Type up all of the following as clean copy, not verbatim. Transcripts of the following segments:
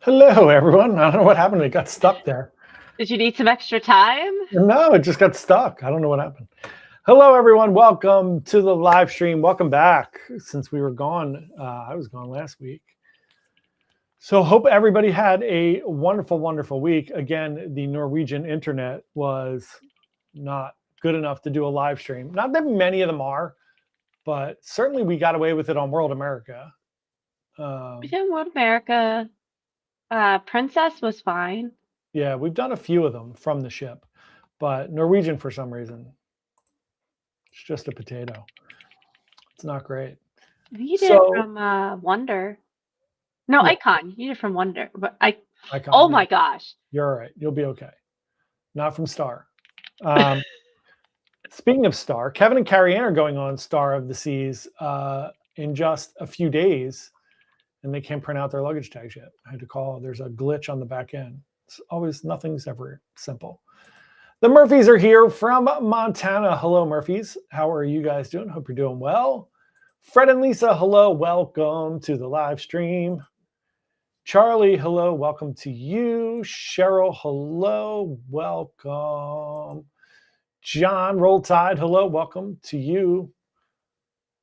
Hello, everyone. I don't know what happened. It got stuck there. Did you need some extra time? No, it just got stuck. I don't know what happened. Hello, everyone. Welcome to the live stream. Welcome back. Since we were gone, I was gone last week. So hope everybody had a wonderful, wonderful week. Again, the Norwegian internet was not good enough to do a live stream. Not that many of them are, but certainly we got away with it on World America. We did World America. Princess was fine. Yeah, we've done a few of them from the ship, but Norwegian for some reason, it's just a potato. It's not great. You did it from Wonder. No, yeah. Icon. You did it from Wonder. But Icon. Oh my gosh. You're all right. You'll be okay. Not from Star. Speaking of Star, Kevin and Carrie Ann are going on Star of the Seas in just a few days, and they can't print out their luggage tags yet. I had to call. There's a glitch on the back end. It's always, nothing's ever simple. The Murphys are here from Montana. Hello, Murphys. How are you guys doing? Hope you're doing well. Fred and Lisa, hello. Welcome to the live stream. Charlie, hello. Welcome to you. Cheryl, hello. Welcome. John, Roll Tide, hello. Welcome to you.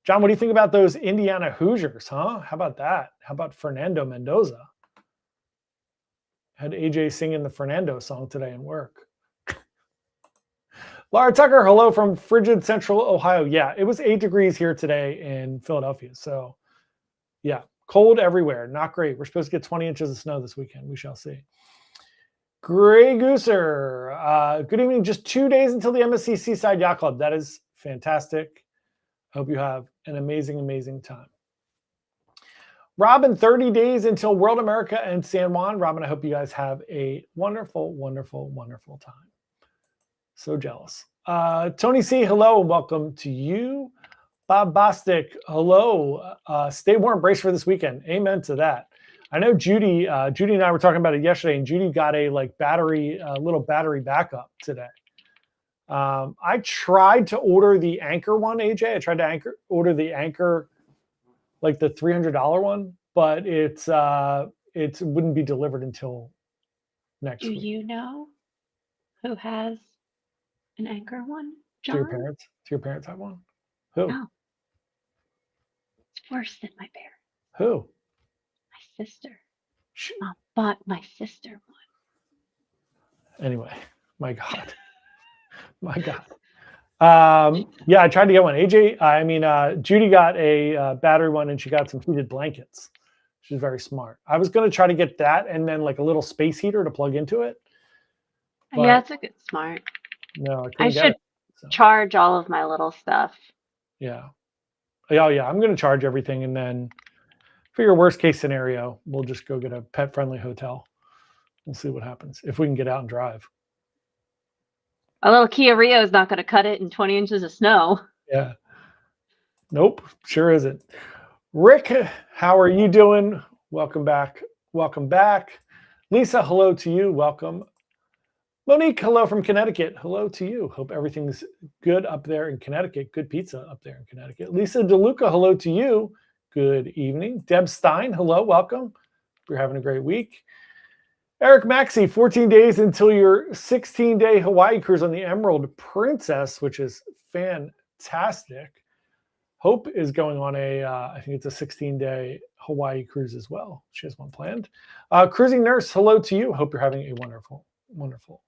John, what do you think about those Indiana Hoosiers, huh? How about that? How about Fernando Mendoza? Had AJ singing the Fernando song today in work. Laura Tucker, hello from frigid central Ohio. Yeah, it was 8 degrees here today in Philadelphia. So, yeah, cold everywhere. Not great. We're supposed to get 20 inches of snow this weekend. We shall see. Gray Gooser, good evening. Just 2 days until the MSC Seaside Yacht Club. That is fantastic. Hope you have an amazing, amazing time. Robin, 30 days until World America and San Juan. Robin, I hope you guys have a wonderful, wonderful, wonderful time. So jealous. Tony C, hello, and welcome to you. Bob Bostic, hello. Stay warm, brace for this weekend. Amen to that. I know Judy and I were talking about it yesterday, and Judy got a little battery backup today. I tried to order the Anchor one, AJ. I tried to order the Anchor, like the $300 one, but it wouldn't be delivered until next week. Do you know who has an Anchor one, John? Do your parents have one? Who? No. It's worse than my parents. Who? My sister. Mom bought my sister one. Anyway, my God. My God. Yeah, I tried to get one. Judy got a battery one, and she got some heated blankets. She's very smart. I was going to try to get that and then like a little space heater to plug into it. Yeah, that's a good smart. No, I should charge all of my little stuff. Yeah. Oh, yeah. I'm going to charge everything, and then for your worst case scenario, we'll just go get a pet-friendly hotel. We'll see what happens if we can get out and drive. A little Kia Rio is not going to cut it in 20 inches of snow. Yeah. Nope, sure isn't. Rick, how are you doing? Welcome back. Welcome back. Lisa, hello to you. Welcome. Monique, hello from Connecticut. Hello to you. Hope everything's good up there in Connecticut. Good pizza up there in Connecticut. Lisa DeLuca, hello to you. Good evening. Deb Stein, hello. Welcome. You're having a great week. Eric Maxey, 14 days until your 16-day Hawaii cruise on the Emerald Princess, which is fantastic. Hope is going on I think it's a 16-day Hawaii cruise as well. She has one planned. Cruising Nurse, hello to you. Hope you're having a wonderful, wonderful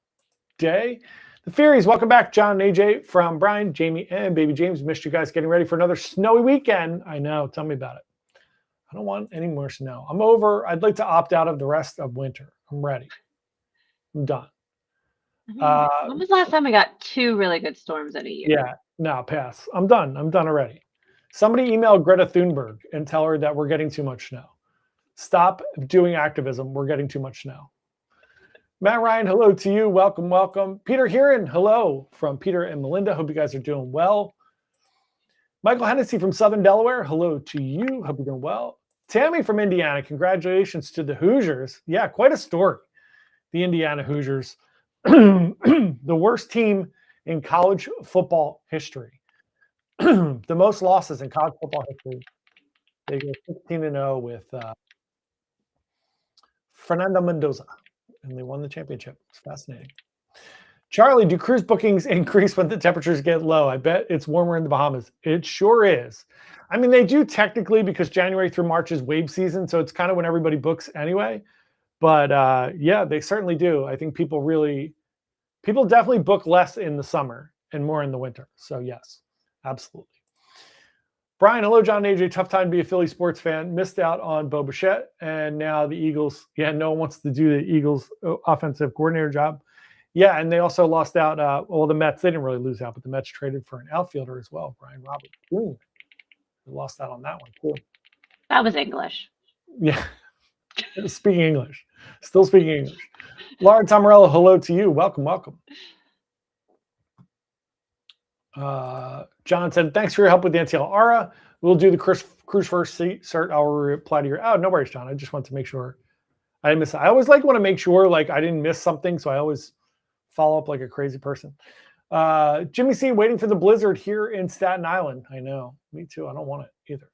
day. The Furies, welcome back. John and AJ from Brian, Jamie, and Baby James. Missed you guys getting ready for another snowy weekend. I know. Tell me about it. I don't want any more snow. I'm over. I'd like to opt out of the rest of winter. I'm ready. I'm done. When was the last time we got 2 really good storms in a year? Yeah, no, pass. I'm done. I'm done already. Somebody email Greta Thunberg and tell her that we're getting too much snow. Stop doing activism. We're getting too much snow. Matt Ryan, hello to you. Welcome, welcome. Peter Heron, hello from Peter and Melinda. Hope you guys are doing well. Michael Hennessy from Southern Delaware, hello to you. Hope you're doing well. Tammy from Indiana, congratulations to the Hoosiers. Yeah, quite a story. The Indiana Hoosiers, the worst team in college football history. The most losses in college football history. They go 16-0 with Fernando Mendoza, and they won the championship. It's fascinating. Charlie, do cruise bookings increase when the temperatures get low? I bet it's warmer in the Bahamas. It sure is. I mean, they do technically because January through March is wave season, so it's kind of when everybody books anyway. But yeah, they certainly do. I think people definitely book less in the summer and more in the winter. So yes, absolutely. Brian, hello, John and AJ. Tough time to be a Philly sports fan. Missed out on Bo Bichette, and now the Eagles. Yeah, no one wants to do the Eagles offensive coordinator job. Yeah, and they also lost out. Well, the Mets, they didn't really lose out, but the Mets traded for an outfielder as well, Brian Roberts. Ooh, they lost out on that one, too. That was English. Yeah, speaking English. Still speaking English. Laura Tomarello, hello to you. Welcome, welcome. John said, thanks for your help with the NCL Aura. We'll do the cruise first cert. I'll reply to your. Oh, no worries, John. I just want to make sure I didn't miss it. I always want to make sure like I didn't miss something, so I always follow up like a crazy person. Jimmy C, waiting for the blizzard here in Staten Island. I know. Me too. I don't want it either.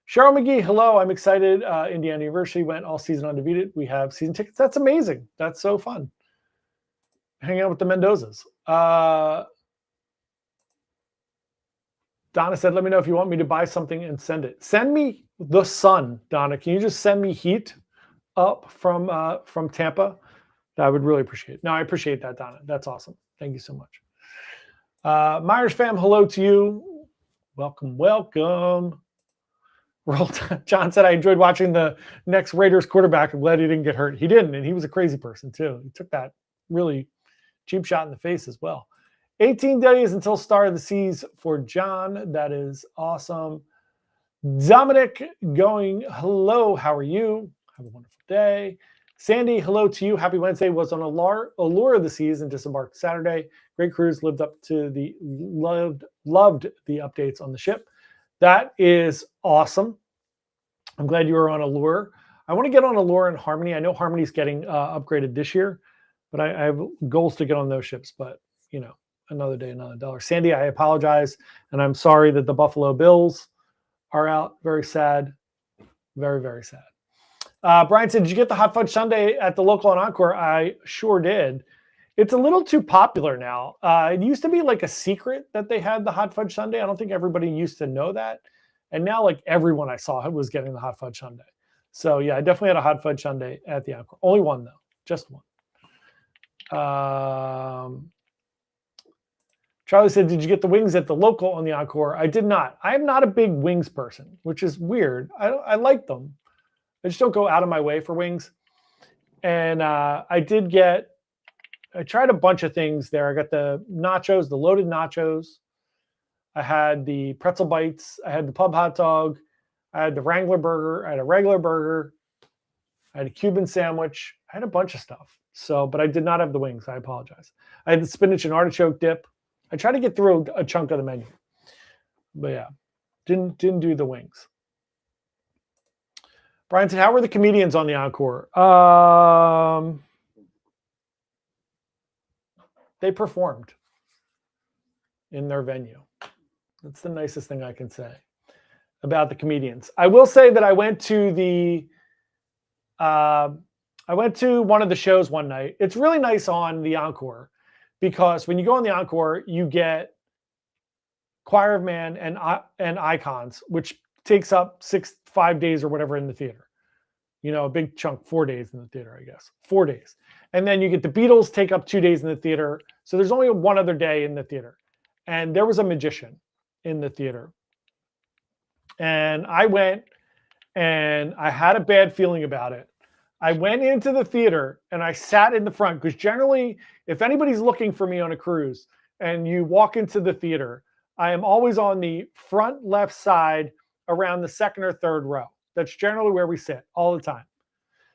Cheryl McGee, hello. I'm excited. Indiana University went all season undefeated. We have season tickets. That's amazing. That's so fun. Hanging out with the Mendozas. Donna said, let me know if you want me to buy something and send it. Send me the sun, Donna. Can you just send me heat up from Tampa? I would really appreciate it. No, I appreciate that, Donna. That's awesome. Thank you so much. Myers fam, hello to you. Welcome, welcome. John said, I enjoyed watching the next Raiders quarterback. I'm glad he didn't get hurt. He didn't, and he was a crazy person, too. He took that really cheap shot in the face as well. 18 days until start of the seas for John. That is awesome. Dominic going, hello, how are you? Have a wonderful day. Sandy, hello to you. Happy Wednesday. Was on Allure of the Seas and disembarked Saturday. Great cruise. Lived up to loved the updates on the ship. That is awesome. I'm glad you were on Allure. I want to get on Allure and Harmony. I know Harmony's getting upgraded this year, but I have goals to get on those ships. But, you know, another day, another dollar. Sandy, I apologize. And I'm sorry that the Buffalo Bills are out. Very sad. Very, very sad. Brian said, did you get the hot fudge sundae at the local and Encore? I sure did. It's a little too popular now. It used to be like a secret that they had the hot fudge sundae. I don't think everybody used to know that. And now like everyone I saw was getting the hot fudge sundae. So yeah, I definitely had a hot fudge sundae at the Encore. Only one though, just one. Charlie said, did you get the wings at the local on the Encore? I did not. I'm not a big wings person, which is weird. I like them. I just don't go out of my way for wings. And I tried a bunch of things there. I got the nachos, the loaded nachos. I had the pretzel bites. I had the pub hot dog. I had the Wrangler burger. I had a regular burger. I had a Cuban sandwich. I had a bunch of stuff. So, but I did not have the wings. I apologize. I had the spinach and artichoke dip. I tried to get through a chunk of the menu. But yeah, didn't do the wings. Brian said, how were the comedians on the Encore? They performed in their venue. That's the nicest thing I can say about the comedians. I will say that I went to one of the shows one night. It's really nice on the Encore because when you go on the Encore, you get Choir of Man and Icons, which takes up 5 days or whatever in the theater. You know, a big chunk, 4 days in the theater, I guess. 4 days. And then you get the Beatles take up 2 days in the theater. So there's only one other day in the theater. And there was a magician in the theater. And I went and I had a bad feeling about it. I went into the theater and I sat in the front because generally, if anybody's looking for me on a cruise and you walk into the theater, I am always on the front left side around the second or third row. That's generally where we sit all the time.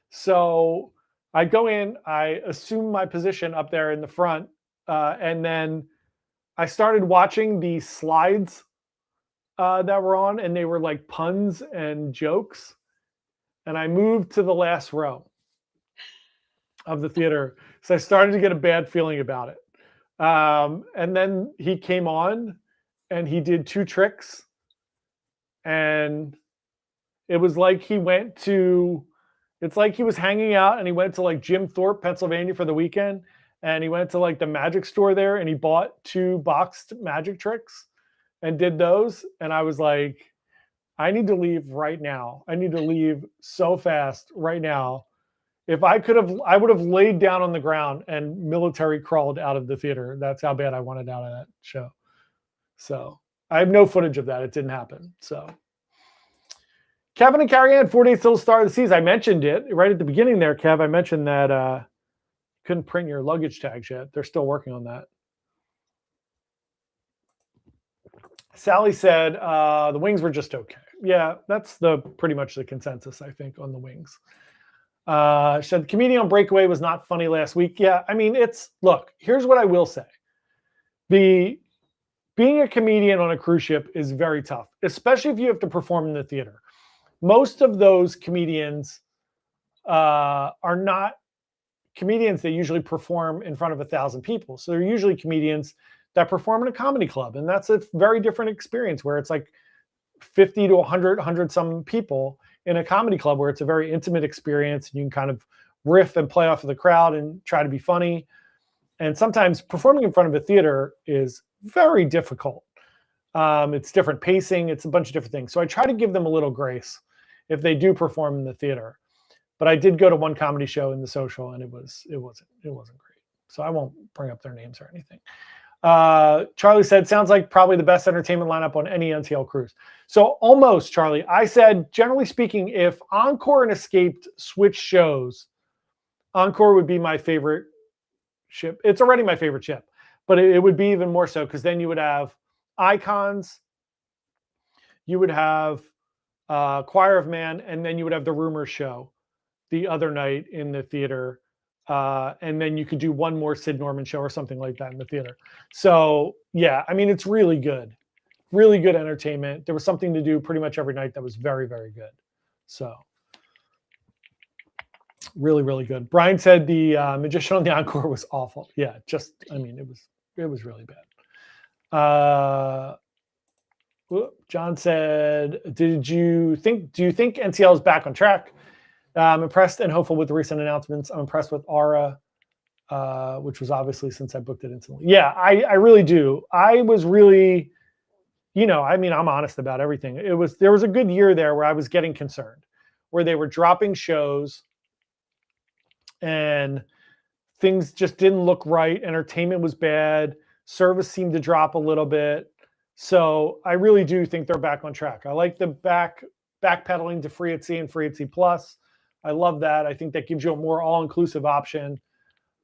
So I go in, I assume my position up there in the front, and then I started watching the slides that were on, and they were like puns and jokes. And I moved to the last row of the theater. So I started to get a bad feeling about it. And then he came on and he did 2 tricks. And it was like he went to It's like he was hanging out and he went to like Jim Thorpe, Pennsylvania for the weekend. And he went to like the magic store there and he bought 2 boxed magic tricks and did those. And I was like, I need to leave right now. I need to leave so fast right now. If I could have, I would have laid down on the ground and military crawled out of the theater. That's how bad I wanted out of that show. So I have no footage of that. It didn't happen. So Kevin and Carrie Ann, 4 days till the start of the season. I mentioned it right at the beginning there, Kev. I mentioned that couldn't print your luggage tags yet. They're still working on that. Sally said the wings were just okay. Yeah, that's pretty much the consensus, I think, on the wings. She said the comedian on Breakaway was not funny last week. Yeah, I mean, look, here's what I will say. Being a comedian on a cruise ship is very tough, especially if you have to perform in the theater. Most of those comedians are not comedians that usually perform in front of 1,000 people. So they're usually comedians that perform in a comedy club. And that's a very different experience where it's like 50 to 100 some people in a comedy club where it's a very intimate experience. And you can kind of riff and play off of the crowd and try to be funny. And sometimes performing in front of a theater is very difficult. It's different pacing. It's a bunch of different things. So I try to give them a little grace if they do perform in the theater. But I did go to one comedy show in the social and it wasn't great. So I won't bring up their names or anything. Charlie said, sounds like probably the best entertainment lineup on any NCL cruise. So almost, Charlie. I said, generally speaking, if Encore and Escaped switch shows, Encore would be my favorite ship. It's already my favorite ship, but it would be even more so because then you would have Icons, you would have Choir of Man, and then you would have the Rumors show the other night in the theater. And then you could do one more Sid Norman show or something like that in the theater. So yeah, I mean, it's really good entertainment. There was something to do pretty much every night that was very, very good. So really, really good. Brian said the Magician on the Encore was awful. Yeah, I mean, it was really bad. John said, do you think NCL is back on track? I'm impressed and hopeful with the recent announcements. I'm impressed with Aura, which was obviously since I booked it instantly. Yeah, I really do. I was really, I mean, I'm honest about everything. There was a good year there where I was getting concerned, where they were dropping shows and things just didn't look right. Entertainment was bad. Service seemed to drop a little bit. So I really do think they're back on track. I like the backpedaling to Free at Sea and Free at Sea Plus. I love that. I think that gives you a more all-inclusive option.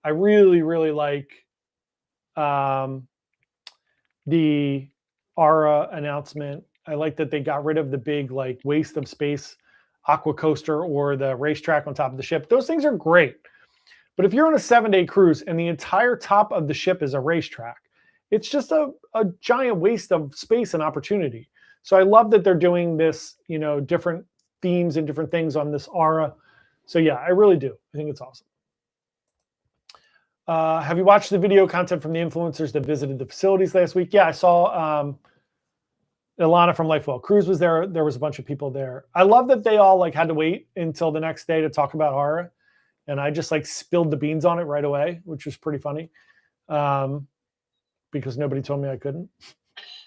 I really, really like the Aura announcement. I like that they got rid of the big like waste of space aqua coaster or the racetrack on top of the ship. Those things are great. But if you're on a 7-day cruise and the entire top of the ship is a racetrack, it's just a giant waste of space and opportunity. So I love that they're doing this, different themes and different things on this Aura. So yeah, I really do. I think it's awesome. Have you watched the video content from the influencers that visited the facilities last week? Yeah, I saw Ilana from Lifewell Cruise was there. There was a bunch of people there. I love that they all had to wait until the next day to talk about Aura. And I just spilled the beans on it right away, which was pretty funny. Because nobody told me I couldn't.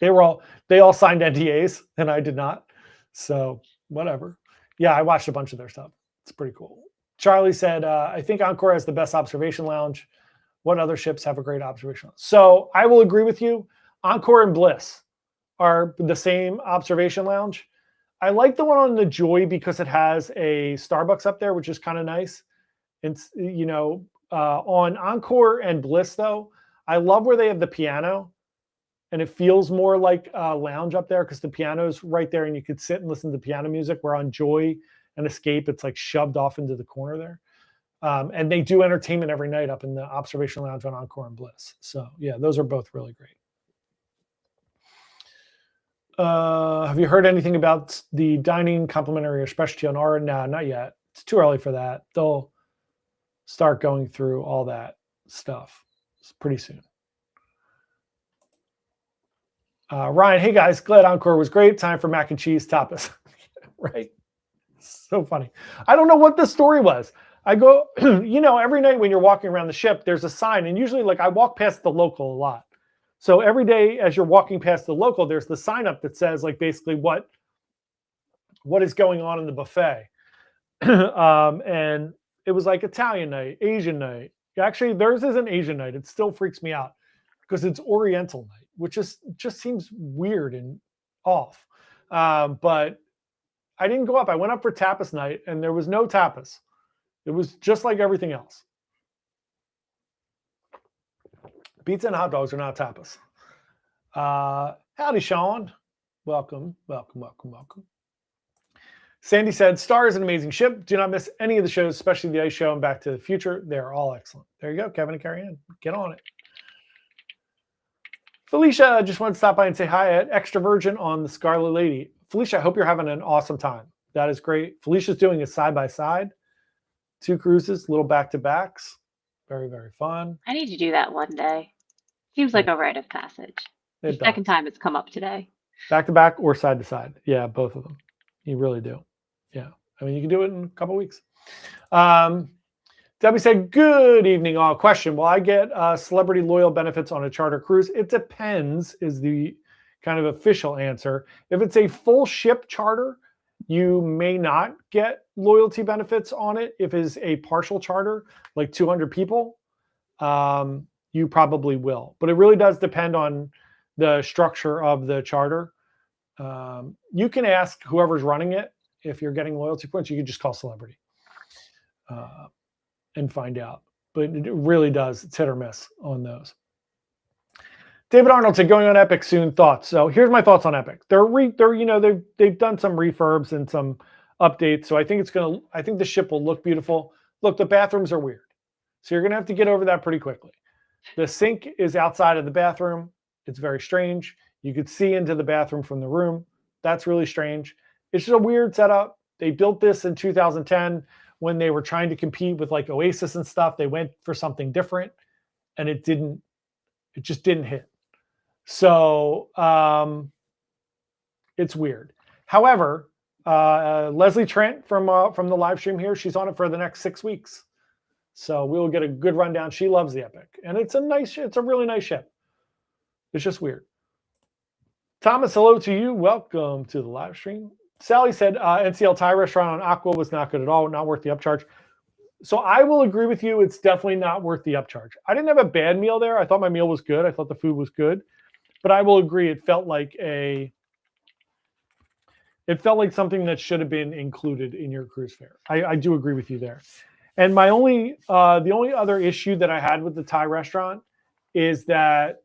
They all signed NDAs and I did not. So whatever. Yeah, I watched a bunch of their stuff. It's pretty cool. Charlie said, I think Encore has the best observation lounge. What other ships have a great observation lounge? So I will agree with you. Encore and Bliss are the same observation lounge. I like the one on the Joy because it has a Starbucks up there, which is kind of nice. It's, on Encore and Bliss though, I love where they have the piano and it feels more like a lounge up there because the piano's right there and you could sit and listen to piano music, where on Joy and Escape, it's shoved off into the corner there. And they do entertainment every night up in the observation lounge on Encore and Bliss. So yeah, those are both really great. Have you heard anything about the dining complimentary or specialty on Aura? No, not yet. It's too early for that. They'll start going through all that stuff pretty soon. Ryan, hey guys, glad Encore was great. Time for mac and cheese tapas. Right? So funny. I don't know what the story was. I go, every night when you're walking around the ship, there's a sign. And usually, like, I walk past the local a lot. So every day as you're walking past the local, there's the sign up that says, like, basically what is going on in the buffet. And it was like Italian night, Asian night. Actually, theirs isn't Asian night. It still freaks me out because it's Oriental night, which just seems weird and off. But I didn't go up. I went up for tapas night, and there was no tapas. It was just like everything else. Pizza and hot dogs are not tapas. Howdy, Sean. Welcome. Sandy said, Star is an amazing ship. Do not miss any of the shows, especially the Ice Show and Back to the Future. They're all excellent. There you go, Kevin and Carrie Ann. Get on it. Felicia just wanted to stop by and say hi at Extra Virgin on the Scarlet Lady. Felicia, I hope you're having an awesome time. That is great. Felicia's doing a side-by-side. 2 cruises, little back-to-backs. Very, very fun. I need to do that one day. Seems like a rite of passage. The second time it's come up today. Back-to-back or side-to-side. Yeah, both of them. You really do. Yeah. I mean, you can do it in a couple of weeks. Debbie said, good evening, all. Question, will I get celebrity loyal benefits on a charter cruise? It depends is the kind of official answer. If it's a full ship charter, you may not get loyalty benefits on it. If it's a partial charter, like 200 people, you probably will. But it really does depend on the structure of the charter. You can ask whoever's running it if you're getting loyalty points. You can just call Celebrity and find out. But it really does. It's hit or miss on those. David Arnold said, going on Epic soon, thoughts. So here's my thoughts on Epic. They've done some refurbs and some updates. So I think the ship will look beautiful. Look, the bathrooms are weird. So you're going to have to get over that pretty quickly. The sink is outside of the bathroom. It's very strange. You could see into the bathroom from the room. That's really strange. It's just a weird setup. They built this in 2010 when they were trying to compete with like Oasis and stuff. They went for something different and it just didn't hit. So it's weird. However, Leslie Trent from the live stream here, she's on it for the next 6 weeks. So we'll get a good rundown. She loves the Epic. And it's a really nice ship. It's just weird. Thomas, hello to you. Welcome to the live stream. Sally said NCL Thai restaurant on Aqua was not good at all, not worth the upcharge. So I will agree with you. It's definitely not worth the upcharge. I didn't have a bad meal there. I thought my meal was good. I thought the food was good. But I will agree, it felt like something that should have been included in your cruise fare. I do agree with you there. And the only other issue that I had with the Thai restaurant is that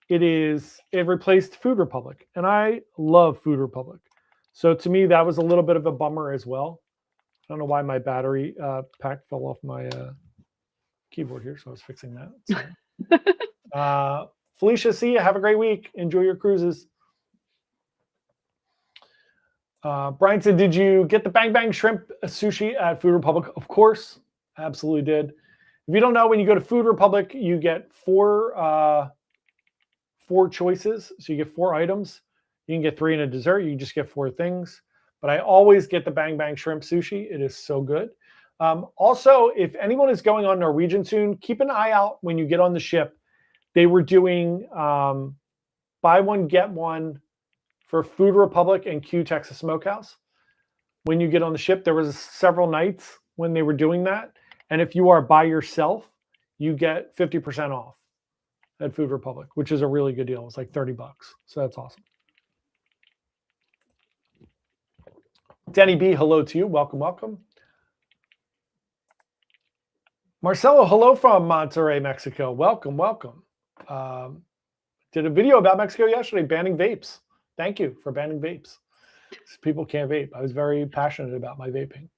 it replaced Food Republic, and I love Food Republic. So to me, that was a little bit of a bummer as well. I don't know why my battery pack fell off my keyboard here, so I was fixing that. Felicia, see you. Have a great week. Enjoy your cruises. Brian said, did you get the Bang Bang Shrimp Sushi at Food Republic? Of course. Absolutely did. If you don't know, when you go to Food Republic, you get four choices. So you get 4 items. You can get 3 in a dessert. You just get 4 things. But I always get the Bang Bang Shrimp Sushi. It is so good. Also, if anyone is going on Norwegian soon, keep an eye out when you get on the ship. They were doing buy one, get one for Food Republic and Q Texas Smokehouse. When you get on the ship, there was several nights when they were doing that. And if you are by yourself, you get 50% off at Food Republic, which is a really good deal. It's like $30. So that's awesome. Denny B, hello to you. Welcome, welcome. Marcelo, hello from Monterrey, Mexico. Welcome, welcome. Did a video about Mexico yesterday, banning vapes. Thank you for banning vapes. People can't vape. I was very passionate about my vaping.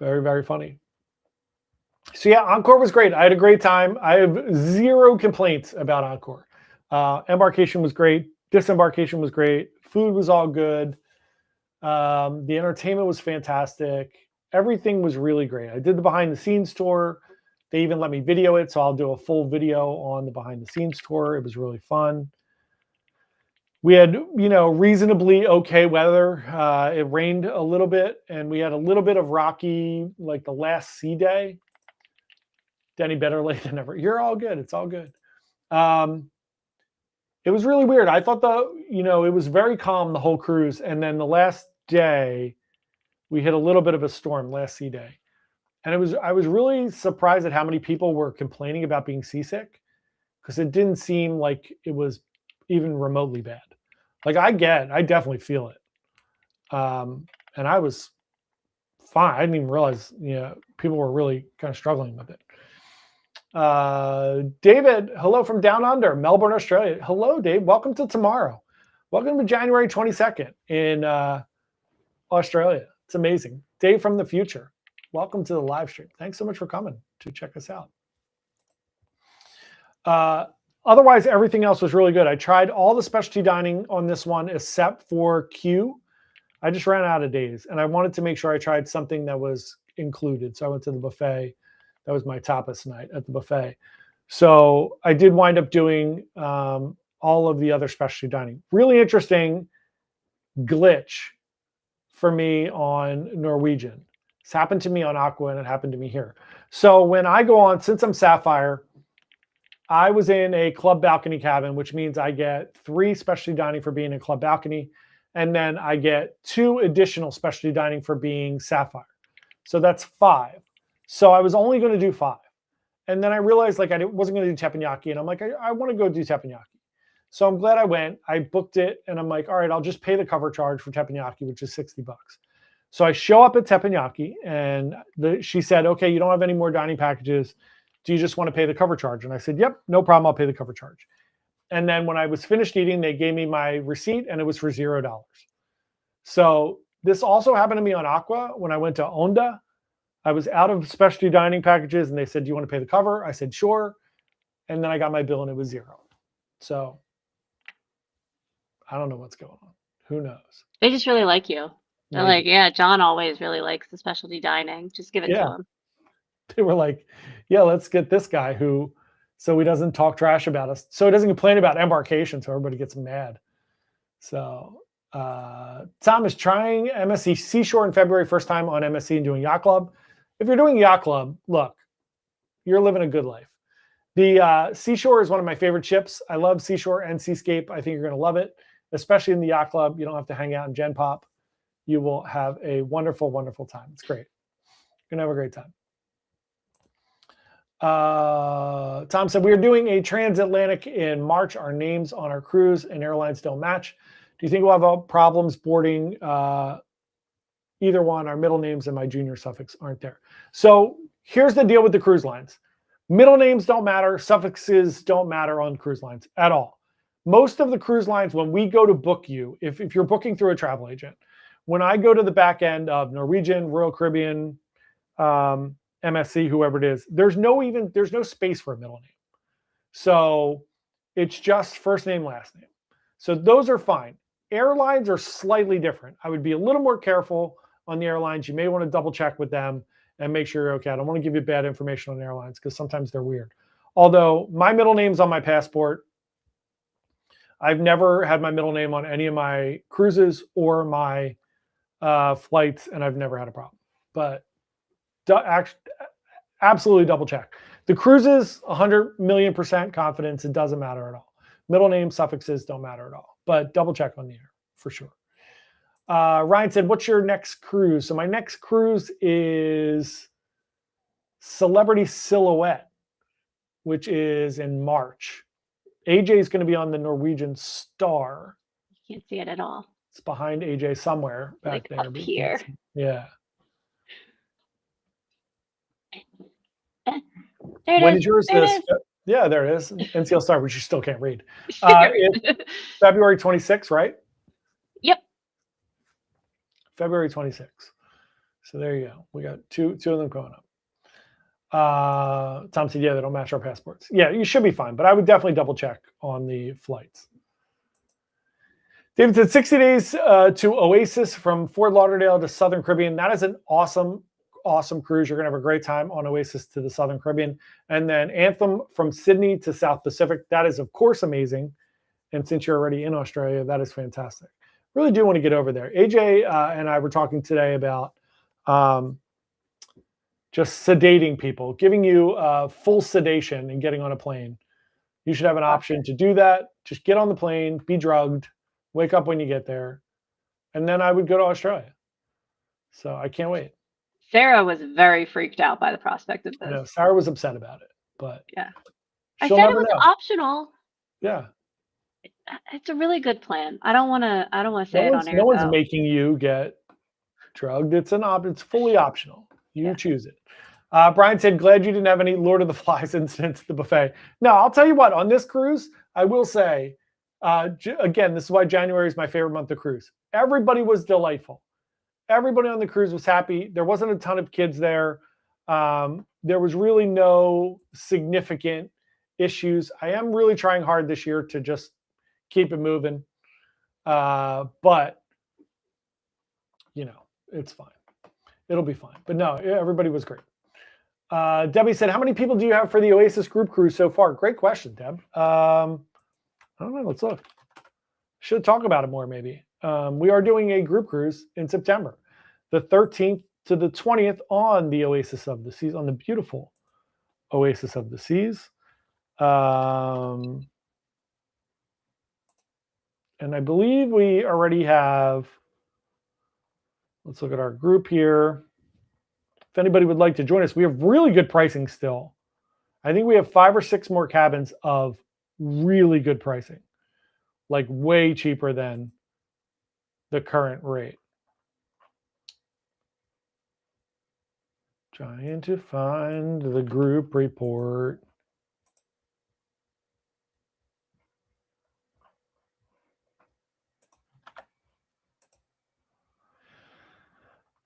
Very, very funny. So yeah, Encore was great. I had a great time. I have 0 complaints about Encore. Embarkation was great. Disembarkation was great. Food was all good. The entertainment was fantastic. Everything was really great. I did the behind the scenes tour. They even let me video it, so I'll do a full video on the behind the scenes tour. It was really fun. we had, reasonably okay weather. It rained a little bit, and we had a little bit of rocky, like the last sea day. Denny, better late than never. You're all good. It's all good. It was really weird. I thought it was very calm the whole cruise. And then the last day, we hit a little bit of a storm last sea day. And I was really surprised at how many people were complaining about being seasick, because it didn't seem like it was even remotely bad. Like I definitely feel it. And I was fine. I didn't even realize, people were really kind of struggling with it. David, hello from down under, Melbourne, Australia. Hello, Dave. Welcome to tomorrow. Welcome to January 22nd in Australia. It's amazing. Dave from the future. Welcome to the live stream. Thanks so much for coming to check us out. Otherwise, everything else was really good. I tried all the specialty dining on this one except for Q. I just ran out of days, and I wanted to make sure I tried something that was included. So I went to the buffet. That was my tapas night at the buffet. So I did wind up doing all of the other specialty dining. Really interesting glitch for me on Norwegian. This happened to me on Aqua, and it happened to me here. So when I go on, since I'm Sapphire, I was in a club balcony cabin, which means I get 3 specialty dining for being in club balcony, and then I get 2 additional specialty dining for being Sapphire. So that's 5. So I was only going to do 5. And then I realized like I wasn't going to do teppanyaki, and I'm like, I want to go do teppanyaki. So I'm glad I went. I booked it, and I'm like, all right, I'll just pay the cover charge for teppanyaki, which is $60. So I show up at teppanyaki, and she said, okay, you don't have any more dining packages. Do you just want to pay the cover charge? And I said, yep, no problem. I'll pay the cover charge. And then when I was finished eating, they gave me my receipt, and it was for $0. So this also happened to me on Aqua when I went to Onda. I was out of specialty dining packages, and they said, do you want to pay the cover? I said, sure. And then I got my bill, and it was $0. So I don't know what's going on. Who knows? They just really like you. They're like, yeah, John always really likes the specialty dining. Just give it to him. They were like, yeah, let's get this guy so he doesn't talk trash about us. So he doesn't complain about embarkation, so everybody gets mad. So Tom is trying MSC Seashore in February, first time on MSC and doing Yacht Club. If you're doing Yacht Club, look, you're living a good life. The Seashore is one of my favorite ships. I love Seashore and Seascape. I think you're going to love it, especially in the Yacht Club. You don't have to hang out in Gen Pop. You will have a wonderful, wonderful time. It's great. You're going to have a great time. Tom said, we are doing a transatlantic in March. Our names on our cruise and airlines don't match. Do you think we'll have problems boarding either one? Our middle names and my junior suffix aren't there. So here's the deal with the cruise lines. Middle names don't matter. Suffixes don't matter on cruise lines at all. Most of the cruise lines, when we go to book you, if you're booking through a travel agent, when I go to the back end of Norwegian, Royal Caribbean, MSC, whoever it is, there's no space for a middle name. So it's just first name, last name. So those are fine. Airlines are slightly different. I would be a little more careful on the airlines. You may want to double check with them and make sure you're okay. I don't want to give you bad information on airlines because sometimes they're weird. Although my middle name's on my passport. I've never had my middle name on any of my cruises or my flights, and I've never had a problem. But absolutely double check. The cruises, 100 million% confidence. It doesn't matter at all. Middle name suffixes don't matter at all, but double check on the air for sure. Ryan said, what's your next cruise? So my next cruise is Celebrity Silhouette, which is in March. AJ is going to be on the Norwegian Star. You can't see it at all. It's behind AJ somewhere back like there. Up here. Yeah. There When it is yours? There it is. Yeah, there it is. NCL Star, which you still can't read. It's February 26th, right? Yep. February 26th. So there you go. We got two of them going up. Tom said, yeah, they don't match our passports. Yeah, you should be fine, but I would definitely double check on the flights. David said 60 days to Oasis from Fort Lauderdale to Southern Caribbean. That is an awesome cruise. You're going to have a great time on Oasis to the Southern Caribbean. And then Anthem from Sydney to South Pacific. That is, of course, amazing. And since you're already in Australia, that is fantastic. Really do want to get over there. AJ and I were talking today about just sedating people, giving you full sedation and getting on a plane. You should have an option to do that. Just get on the plane, be drugged, wake up when you get there. And then I would go to Australia. So I can't wait. Sarah was very freaked out by the prospect of this. No, Sarah was upset about it, but yeah, I said it was optional. Yeah, it's a really good plan. I don't want to say it on air. No one's making you get drugged. It's it's fully optional. You choose it. Brian said, glad you didn't have any Lord of the Flies incidents at the buffet. No, I'll tell you what, on this cruise, I will say, again, this is why January is my favorite month of cruise. Everybody was delightful. Everybody on the cruise was happy. There wasn't a ton of kids there. There was really no significant issues. I am really trying hard this year to just keep it moving. But, it's fine. It'll be fine. But no, everybody was great. Debbie said, how many people do you have for the Oasis group cruise so far? Great question, Deb. I don't know. Let's look. Should talk about it more, maybe. We are doing a group cruise in September, the 13th to the 20th on the Oasis of the Seas, on the beautiful Oasis of the Seas. And I believe we already have, let's look at our group here. If anybody would like to join us, we have really good pricing still. I think we have 5 or 6 more cabins of really good pricing, like way cheaper than the current rate. Trying to find the group report.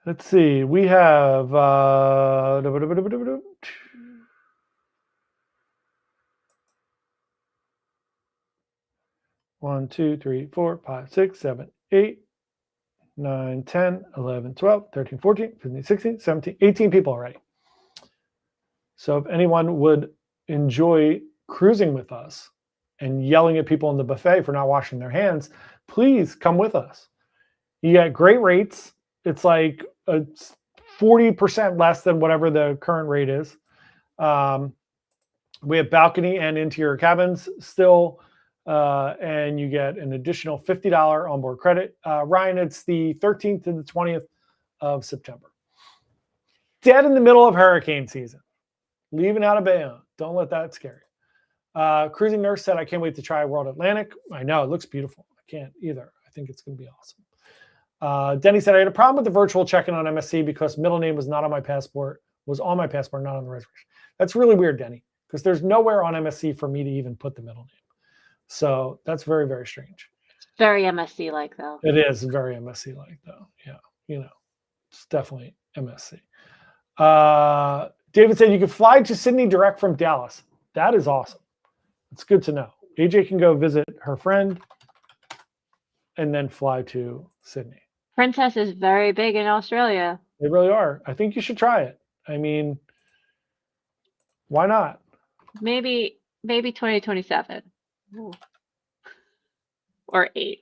Let's see. We have 1, 2, 3, 4, 5, 6, 7, 8, 9, 10, 11, 12, 13, 14, 15, 16, 17, 18 people already. So if anyone would enjoy cruising with us and yelling at people in the buffet for not washing their hands, please come with us. You get great rates. It's like 40% less than whatever the current rate is. We have balcony and interior cabins still, and you get an additional $50 onboard credit. Ryan, it's the 13th to the 20th of September. Dead in the middle of hurricane season. Leaving out of Bayonne. Don't let that scare you. Cruising Nurse said, I can't wait to try World Atlantic. I know, it looks beautiful. I can't either. I think it's going to be awesome. Denny said, I had a problem with the virtual check-in on MSC because middle name was not on my passport, was on my passport, not on the reservation. That's really weird, Denny, because there's nowhere on MSC for me to even put the middle name. So that's very, very strange. Very MSC-like, though. It is very MSC-like, though. Yeah, it's definitely MSC. David said, you can fly to Sydney direct from Dallas. That is awesome. It's good to know. AJ can go visit her friend and then fly to Sydney. Princess is very big in Australia. They really are. I think you should try it. I mean, why not? Maybe 2027. Ooh. Or 8.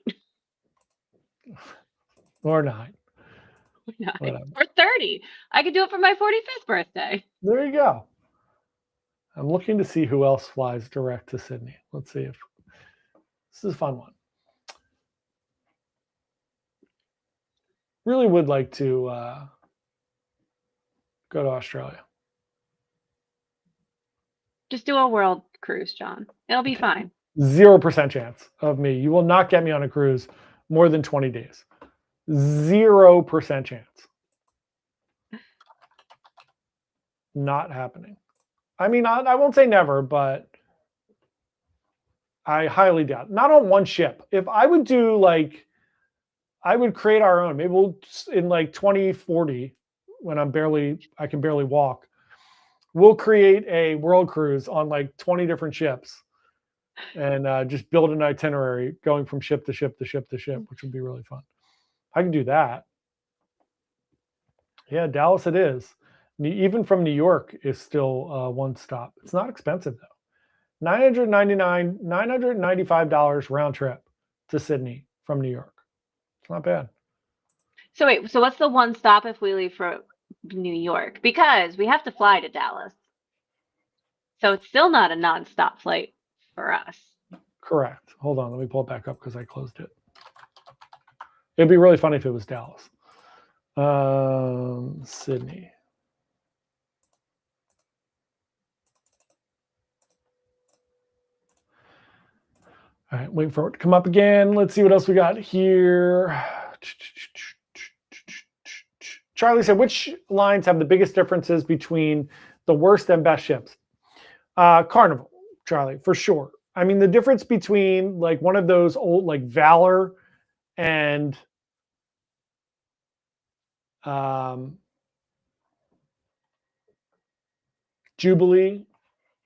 Or 9. Or 30. I could do it for my 45th birthday. There you go. I'm looking to see who else flies direct to Sydney. Let's see if this is a fun one. Really would like to go to Australia. Just do a world cruise, John. It'll be fine. 0% chance of me. You will not get me on a cruise more than 20 days. 0% chance. Not happening. I mean, I won't say never, but I highly doubt. Not on one ship. If I would do I would create our own. Maybe we'll in 2040 when I can barely walk. We'll create a world cruise on 20 different ships and just build an itinerary going from ship to ship to ship to ship, which would be really fun. I can do that. Yeah, Dallas it is. Even from New York is still one stop. It's not expensive though. $995 round trip to Sydney from New York. It's not bad. So wait, so what's the one stop if we leave for New York? Because we have to fly to Dallas. So it's still not a non-stop flight for us. Correct. Hold on, let me pull it back up because I closed it. It'd be really funny if it was Dallas. Sydney. All right, waiting for it to come up again. Let's see what else we got here. Charlie said, which lines have the biggest differences between the worst and best ships? Carnival, Charlie, for sure. I mean, the difference between like one of those old, like Valor and Jubilee,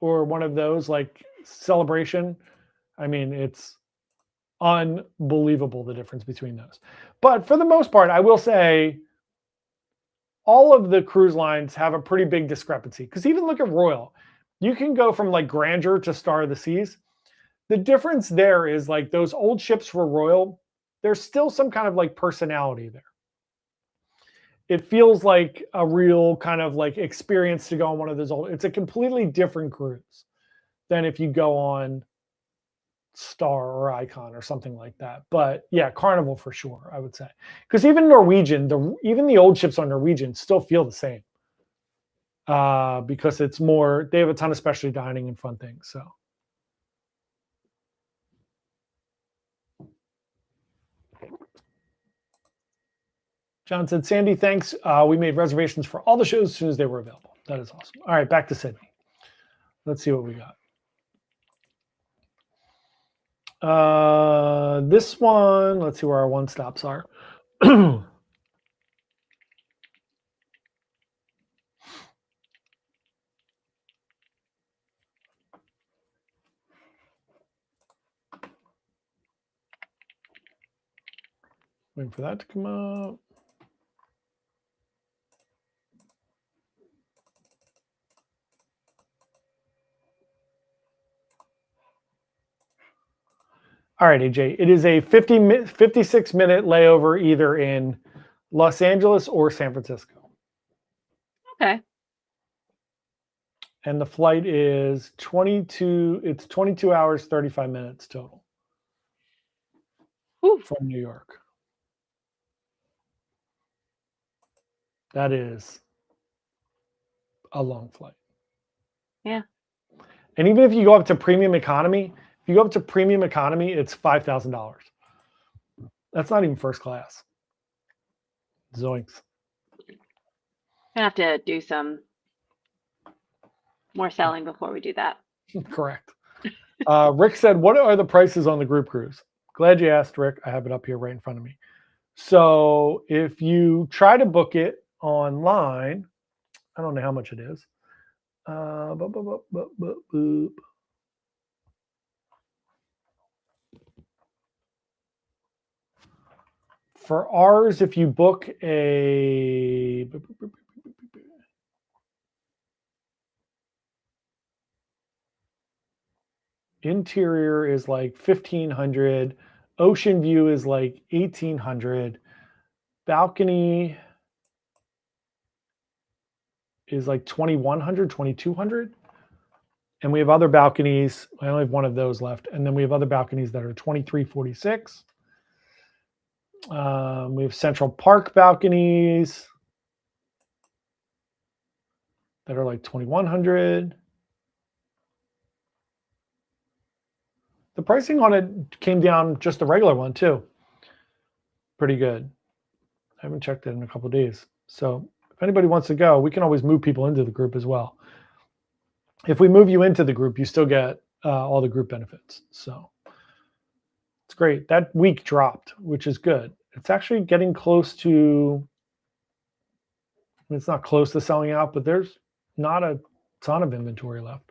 or one of those like Celebration. I mean, it's unbelievable the difference between those. But for the most part, I will say all of the cruise lines have a pretty big discrepancy. Because even look at Royal. You can go from like Grandeur to Star of the Seas. The difference there is like those old ships for Royal, there's still some kind of like personality there. It feels like a real kind of like experience to go on one of those old. It's a completely different cruise than if you go on Star or Icon or something like that. But yeah, Carnival for sure, I would say. Because even Norwegian, even the old ships on Norwegian still feel the same. Because it's more, they have a ton of specialty dining and fun things. So John said, Sandy, thanks. We made reservations for all the shows as soon as they were available. That is awesome. All right, back to Sydney. Let's see what we got. This one, let's see where our one stops are. Waiting for that to come up. All right, AJ. It is a 56-minute layover either in Los Angeles or San Francisco. Okay. And the flight is 22 hours, 35 minutes total. Ooh. From New York. That is a long flight. Yeah. And even if you go up to premium economy, it's $5,000. That's not even first class. Zoinks. I have to do some more selling before we do that. Correct. Rick said, what are the prices on the group cruise? Glad you asked, Rick. I have it up here right in front of me. So if you try to book it online, I don't know how much it is. For ours, if you book a interior is like $1,500, ocean view is like $1,800, balcony is like $2,100, $2,200. And we have other balconies. I only have one of those left. And then we have other balconies that are $2,346. We have Central Park balconies that are like $2,100. The pricing on it came down just the regular one too. Pretty good. I haven't checked it in a couple of days. So if anybody wants to go, we can always move people into the group as well. If we move you into the group, you still get all the group benefits. So it's great. That week dropped, which is good. It's actually getting close to, it's not close to selling out, but there's not a ton of inventory left.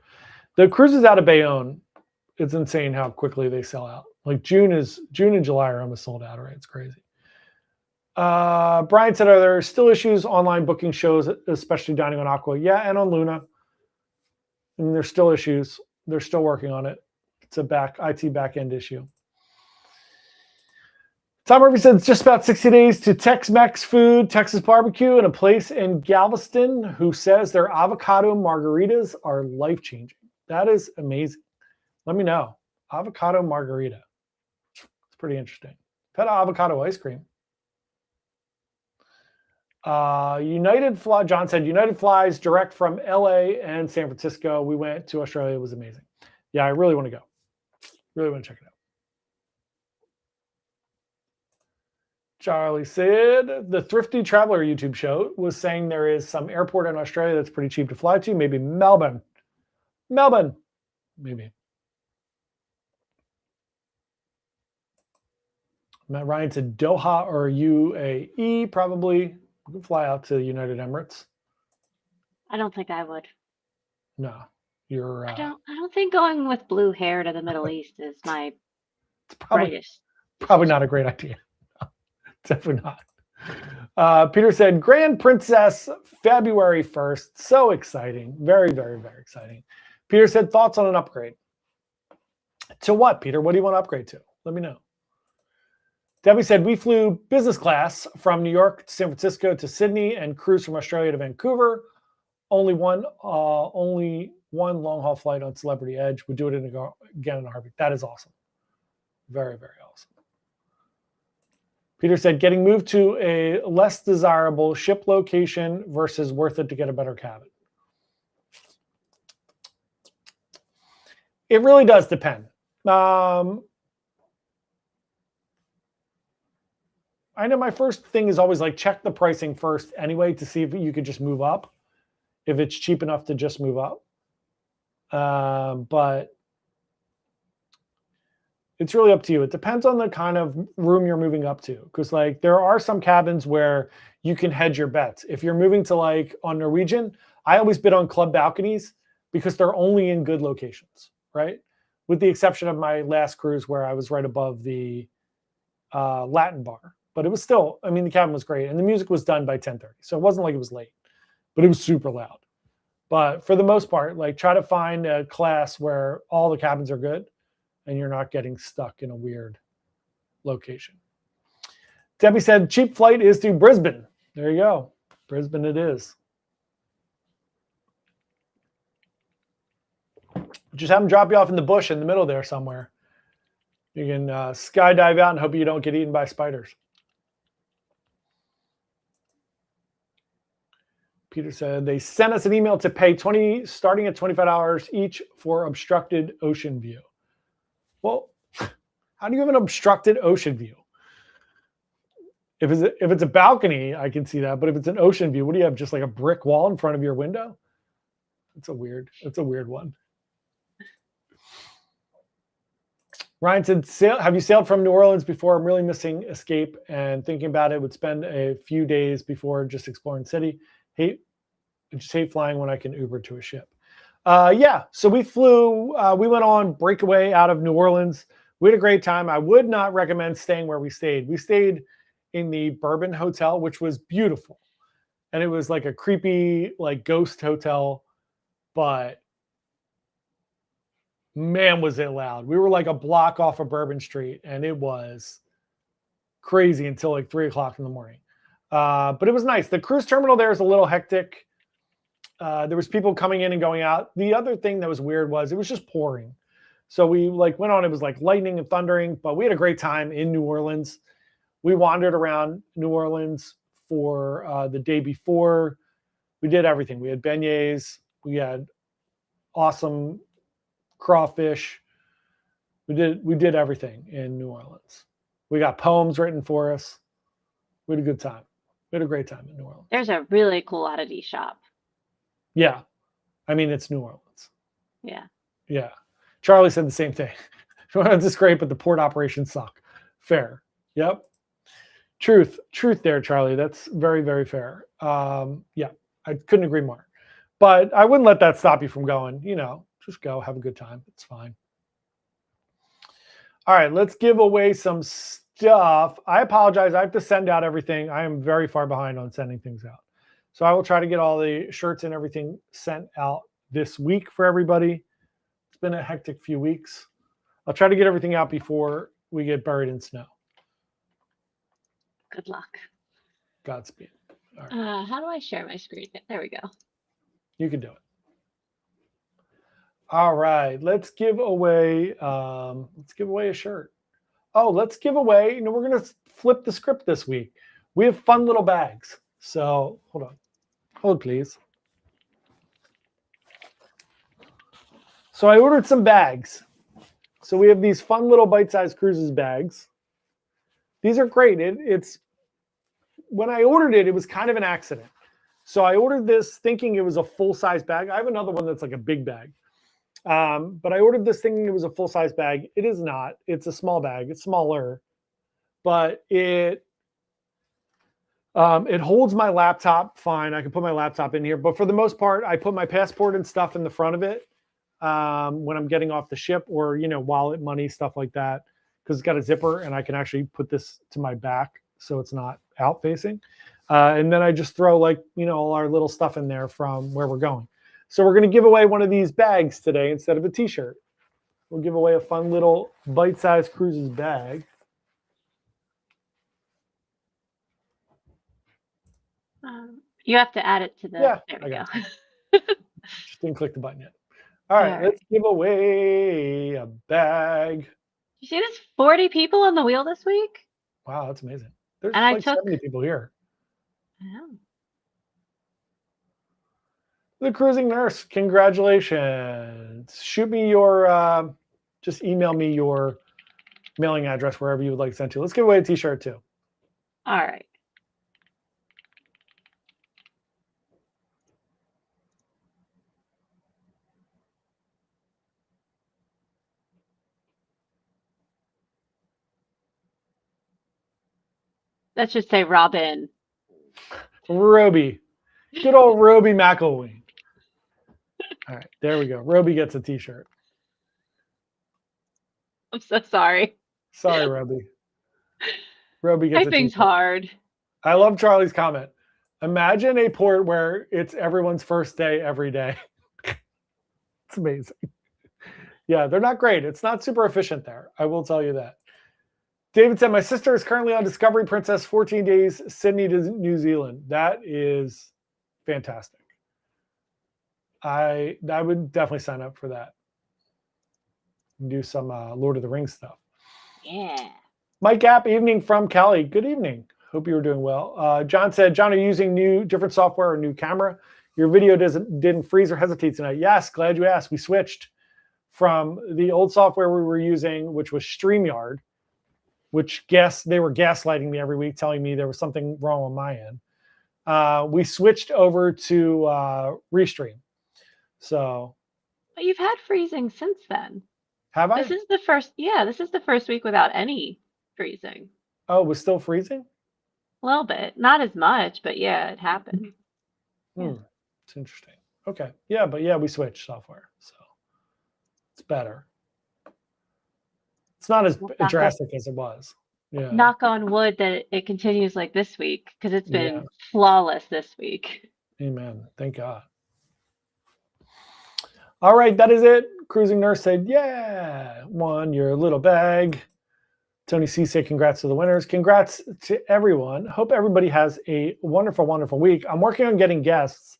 The cruises out of Bayonne, it's insane how quickly they sell out. Like June and July are almost sold out, right? It's crazy. Brian said, are there still issues online booking shows, especially dining on Aqua? Yeah, and on Luna. I mean, there's still issues. They're still working on it. It's a IT back-end issue. Tom Murphy said it's just about 60 days to Tex-Mex food, Texas barbecue, and a place in Galveston who says their avocado margaritas are life-changing. That is amazing. Let me know. Avocado margarita. It's pretty interesting. I've had avocado ice cream. John said United flies direct from LA and San Francisco. We went to Australia. It was amazing. Yeah, I really want to go. Really want to check it out. Charlie said the Thrifty Traveler YouTube show was saying there is some airport in Australia that's pretty cheap to fly to. Maybe Melbourne. Maybe. Matt Ryan said Doha or UAE, probably. We can fly out to United Emirates. I don't think I would. No, you're. I don't think going with blue hair to the Middle East is my brightest. Probably not a great idea. Definitely not. Peter said Grand Princess February 1st. So exciting. Very, very, very exciting. Peter said thoughts on an upgrade. To what, Peter? What do you want to upgrade to? Let me know. Debbie said we flew business class from New York to San Francisco to Sydney and cruised from Australia to Vancouver. Only one long haul flight on Celebrity Edge. Would do it again in a heartbeat. That is awesome. Very, very awesome. Peter said getting moved to a less desirable ship location versus worth it to get a better cabin. It really does depend. I know my first thing is always like check the pricing first anyway to see if you could just move up, if it's cheap enough to just move up. But it's really up to you. It depends on the kind of room you're moving up to. Because like there are some cabins where you can hedge your bets. If you're moving to like on Norwegian, I always bid on club balconies because they're only in good locations, right? With the exception of my last cruise where I was right above the Latin bar. But it was still, I mean, the cabin was great. And the music was done by 10:30. So it wasn't like it was late. But it was super loud. But for the most part, like try to find a class where all the cabins are good and you're not getting stuck in a weird location. Debbie said cheap flight is to Brisbane. There you go. Brisbane it is. Just have them drop you off in the bush in the middle there somewhere. You can skydive out and hope you don't get eaten by spiders. Peter said they sent us an email to pay starting at $25 each for obstructed ocean view. Well, how do you have an obstructed ocean view? If it's a balcony, I can see that. But if it's an ocean view, what do you have? Just like a brick wall in front of your window? It's a weird one. Ryan said, have you sailed from New Orleans before? I'm really missing Escape and thinking about it. Would spend a few days before just exploring the city. I just hate flying when I can Uber to a ship. Yeah, so we flew. We went on breakaway out of New Orleans. We had a great time. I would not recommend staying where we stayed. We stayed in the Bourbon Hotel, which was beautiful. And it was like a creepy, like ghost hotel. But man, was it loud. We were like a block off of Bourbon Street, and it was crazy until like 3 o'clock in the morning. But it was nice. The cruise terminal there is a little hectic. There was people coming in and going out. The other thing that was weird was it was just pouring. So we like went on. It was like lightning and thundering, but we had a great time in New Orleans. We wandered around New Orleans for the day before. We did everything. We had beignets. We had awesome crawfish. We did everything in New Orleans. We got poems written for us. We had a good time. We had a great time in New Orleans. There's a really cool oddity shop. Yeah. I mean, it's New Orleans. Yeah. Yeah. Charlie said the same thing. This is great, but the port operations suck. Fair. Yep. Truth there, Charlie. That's very, very fair. Yeah, I couldn't agree more. But I wouldn't let that stop you from going. Just go, have a good time. It's fine. All right, let's give away some stuff. I apologize. I have to send out everything. I am very far behind on sending things out. So I will try to get all the shirts and everything sent out this week for everybody. been a hectic few weeks. I'll try to get everything out before we get buried in snow. Good luck. Godspeed. All right. How do I share my screen? There we go. You can do it. All right. Let's give away a shirt. Oh, let's give away. We're going to flip the script this week. We have fun little bags. So hold on. Hold, please. So I ordered some bags. So we have these fun little bite-sized cruises bags. These are great. It's when I ordered it, it was kind of an accident. So I ordered this thinking it was a full-size bag. I have another one that's like a big bag. But I ordered this thinking it was a full-size bag. It is not. It's a small bag. It's smaller. But it holds my laptop fine. I can put my laptop in here. But for the most part, I put my passport and stuff in the front of it when I'm getting off the ship, or, wallet, money, stuff like that, because it's got a zipper and I can actually put this to my back so it's not out facing. And then I just throw all our little stuff in there from where we're going. So we're going to give away one of these bags today instead of a t-shirt. We'll give away a fun little bite-sized cruises bag. You have to add it to the. Yeah, there we go. Just didn't click the button yet. All right, let's give away a bag. You see, there's 40 people on the wheel this week. Wow, that's amazing. There's and like 70 people here. I know. The Cruising Nurse, congratulations. Shoot me your, just email me your mailing address wherever you would like to send to. Let's give away a t-shirt too. All right. Let's just say Robin. Roby. Good old Roby McElwain. All right, there we go. Roby gets a t-shirt. I'm so sorry. Sorry, Roby. Roby gets a t-shirt. Typing's hard. I love Charlie's comment. Imagine a port where it's everyone's first day every day. It's amazing. Yeah, they're not great. It's not super efficient there. I will tell you that. David said, my sister is currently on Discovery Princess, 14 days, Sydney to New Zealand. That is fantastic. I would definitely sign up for that. Do some Lord of the Rings stuff. Yeah. Mike Gap, evening from Cali. Good evening. Hope you were doing well. John said, John, are you using different software or new camera? Your video didn't freeze or hesitate tonight. Yes, glad you asked. We switched from the old software we were using, which was StreamYard, which they were gaslighting me every week, telling me there was something wrong on my end. We switched over to Restream. So, but you've had freezing since then. Have I? This is the first week without any freezing. Oh, it was still freezing? A little bit. Not as much, but yeah, it happened. It's interesting. Okay. Yeah, but yeah, we switched software. So it's better. It's not as drastic as it was. Yeah. Knock on wood that it continues like this week, because it's been flawless this week. Amen. Thank God. All right, that is it. Cruising Nurse said, yeah, won your little bag. Tony C said, congrats to the winners. Congrats to everyone. Hope everybody has a wonderful, wonderful week. I'm working on getting guests.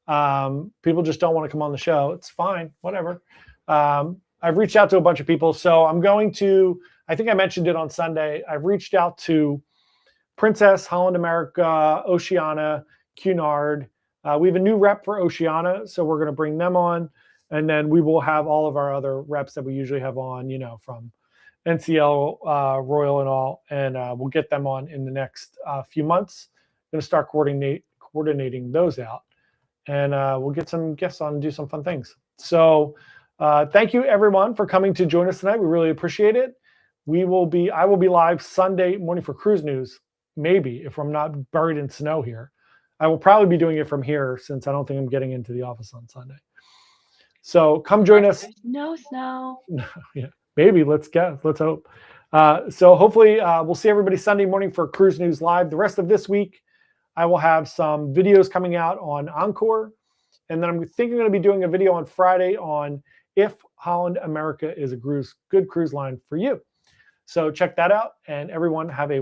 People just don't want to come on the show. It's fine, whatever. I've reached out to a bunch of people. So I'm going to, I think I mentioned it on Sunday. I've reached out to Princess, Holland America, Oceania, Cunard. We have a new rep for Oceania, so we're going to bring them on. And then we will have all of our other reps that we usually have on, from NCL, Royal and all. And we'll get them on in the next few months. Going to start coordinating those out. And we'll get some guests on and do some fun things. So thank you, everyone, for coming to join us tonight. We really appreciate it. I will be live Sunday morning for Cruise News, maybe, if I'm not buried in snow here. I will probably be doing it from here since I don't think I'm getting into the office on Sunday. So come join us. There's no snow. Yeah, maybe. Let's hope. So hopefully we'll see everybody Sunday morning for Cruise News Live. The rest of this week, I will have some videos coming out on Encore. And then I'm thinking I'm going to be doing a video on Friday on if Holland America is a good cruise line for you. So check that out, and everyone have a